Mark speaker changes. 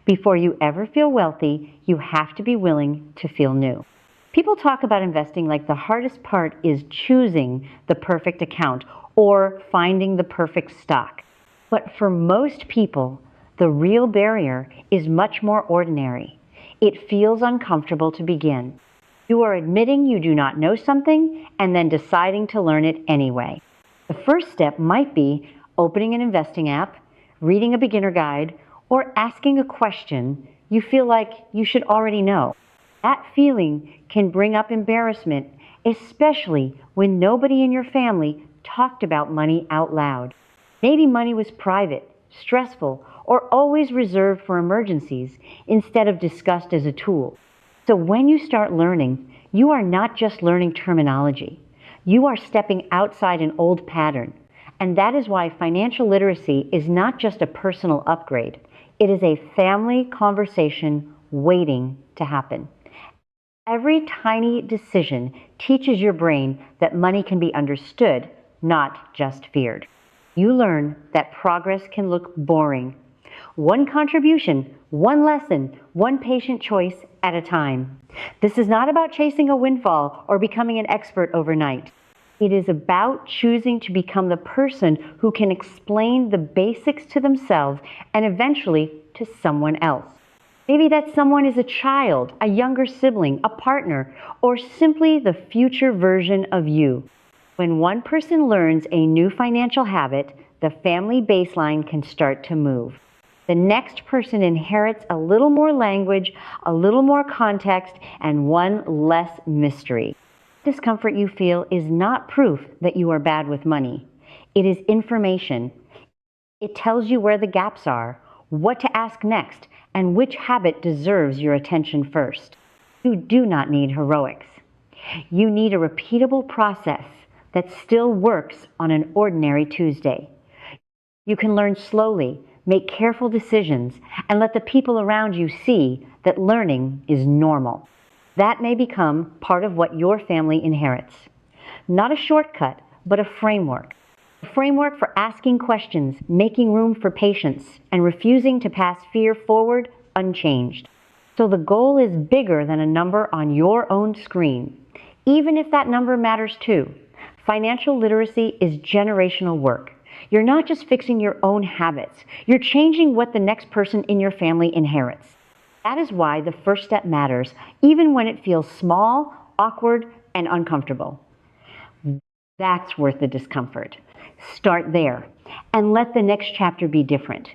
Speaker 1: Before you ever feel wealthy, you have to be willing to feel new. People talk about investing like the hardest part is choosing the perfect account or finding the perfect stock. But for most people, the real barrier is much more ordinary. It feels uncomfortable to begin. You are admitting you do not know something and then deciding to learn it anyway. The first step might be opening an investing app, reading a beginner guide, or asking a question you feel like you should already know. That feeling can bring up embarrassment, especially when nobody in your family talked about money out loud. Maybe money was private, stressful, or always reserved for emergencies instead of discussed as a tool. So when you start learning, you are not just learning terminology. You are stepping outside an old pattern. And that is why financial literacy is not just a personal upgrade. It is a family conversation waiting to happen. Every tiny decision teaches your brain that money can be understood, not just feared. You learn that progress can look boring. One contribution, one lesson, one patient choice at a time. This is not about chasing a windfall or becoming an expert overnight. It is about choosing to become the person who can explain the basics to themselves and eventually to someone else. Maybe that someone is a child, a younger sibling, a partner, or simply the future version of you. When one person learns a new financial habit, the family baseline can start to move. The next person inherits a little more language, a little more context, and one less mystery. Discomfort you feel is not proof that you are bad with money. It is information. It tells you where the gaps are, what to ask next, and which habit deserves your attention first. You do not need heroics. You need a repeatable process that still works on an ordinary Tuesday. You can learn slowly, make careful decisions, and let the people around you see that learning is normal. That may become part of what your family inherits. Not a shortcut, but a framework. A framework for asking questions, making room for patience, and refusing to pass fear forward unchanged. So the goal is bigger than a number on your own screen, even if that number matters too. Financial literacy is generational work. You're not just fixing your own habits, you're changing what the next person in your family inherits. That is why the first step matters, even when it feels small, awkward, and uncomfortable. That's worth the discomfort. Start there and let the next chapter be different.